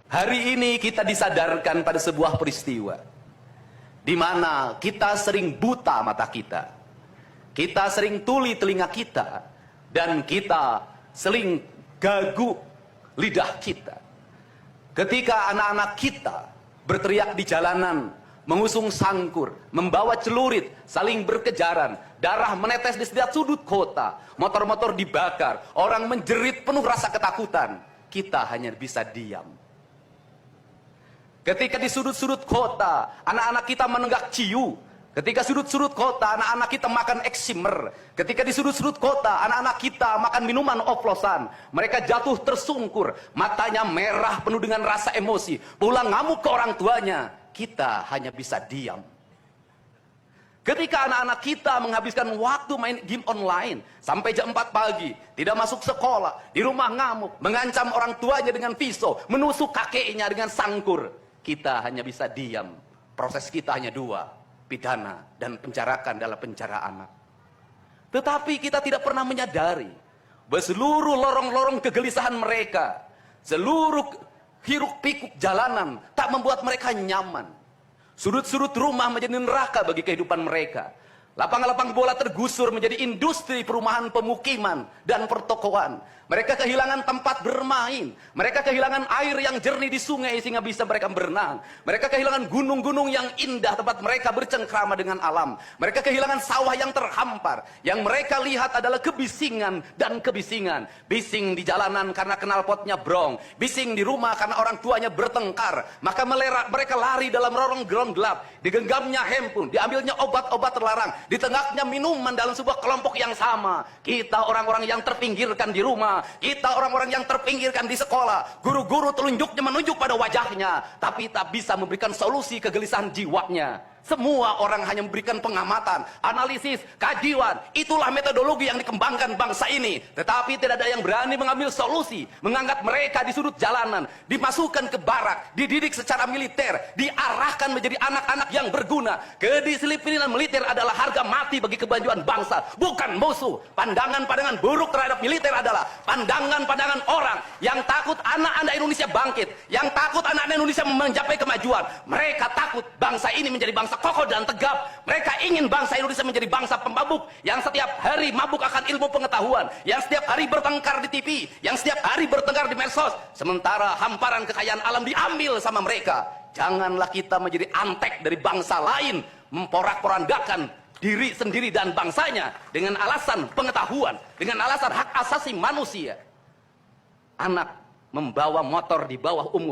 Hari ini kita disadarkan pada sebuah peristiwa di mana kita sering buta mata kita, kita sering tuli telinga kita, dan kita sering gagu lidah kita. Ketika anak-anak kita berteriak di jalanan, mengusung sangkur, membawa celurit, saling berkejaran, darah menetes di setiap sudut kota, motor-motor dibakar, orang menjerit penuh rasa ketakutan, kita hanya bisa diam. Ketika di sudut-sudut kota, anak-anak kita menenggak ciu. Ketika sudut-sudut kota, anak-anak kita makan eksimer. Ketika di sudut-sudut kota, anak-anak kita makan minuman oplosan. Mereka jatuh tersungkur, matanya merah penuh dengan rasa emosi. Pulang ngamuk ke orang tuanya, kita hanya bisa diam. Ketika anak-anak kita menghabiskan waktu main game online sampai jam 4 pagi, tidak masuk sekolah, di rumah ngamuk, mengancam orang tuanya dengan pisau, menusuk kakeknya dengan sangkur, kita hanya bisa diam. Proses kita hanya dua, pidana dan penjarakan dalam penjara anak. Tetapi kita tidak pernah menyadari bahwa seluruh lorong-lorong kegelisahan mereka, seluruh hiruk pikuk jalanan tak membuat mereka nyaman. Sudut-sudut rumah menjadi neraka bagi kehidupan mereka. Lapang-lapang bola tergusur menjadi industri perumahan, pemukiman, dan pertokoan. Mereka kehilangan tempat bermain. Mereka kehilangan air yang jernih di sungai sehingga bisa mereka berenang. Mereka kehilangan gunung-gunung yang indah tempat mereka bercengkrama dengan alam. Mereka kehilangan sawah yang terhampar. Yang mereka lihat adalah kebisingan dan kebisingan. Bising di jalanan karena knalpotnya brong. Bising di rumah karena orang tuanya bertengkar. Maka mereka lari dalam lorong-lorong gelap. Digenggamnya handphone, diambilnya obat-obat terlarang. Ditengahnya minuman dalam sebuah kelompok yang sama. Kita orang-orang yang terpinggirkan di rumah, kita orang-orang yang terpinggirkan di sekolah. Guru-guru telunjuknya menunjuk pada wajahnya, tapi tak bisa memberikan solusi kegelisahan jiwanya. Semua orang hanya memberikan pengamatan, analisis, kajian. Itulah metodologi yang dikembangkan bangsa ini. Tetapi tidak ada yang berani mengambil solusi, mengangkat mereka di sudut jalanan, dimasukkan ke barak, dididik secara militer, diarahkan menjadi anak-anak yang berguna. Kedisiplinan militer adalah harga mati bagi kemajuan bangsa, bukan musuh. Pandangan-pandangan buruk terhadap militer adalah pandangan-pandangan orang yang takut anak-anak Indonesia bangkit, yang takut anak-anak Indonesia mencapai kemajuan. Mereka takut bangsa ini menjadi bangsa kokoh dan tegap. Mereka ingin bangsa Indonesia menjadi bangsa pemabuk yang setiap hari mabuk akan ilmu pengetahuan, yang setiap hari bertengkar di TV, yang setiap hari bertengkar di medsos, sementara hamparan kekayaan alam diambil sama mereka. Janganlah kita menjadi antek dari bangsa lain, memporak-porandakan diri sendiri dan bangsanya dengan alasan pengetahuan, dengan alasan hak asasi manusia. Anak membawa motor di bawah umur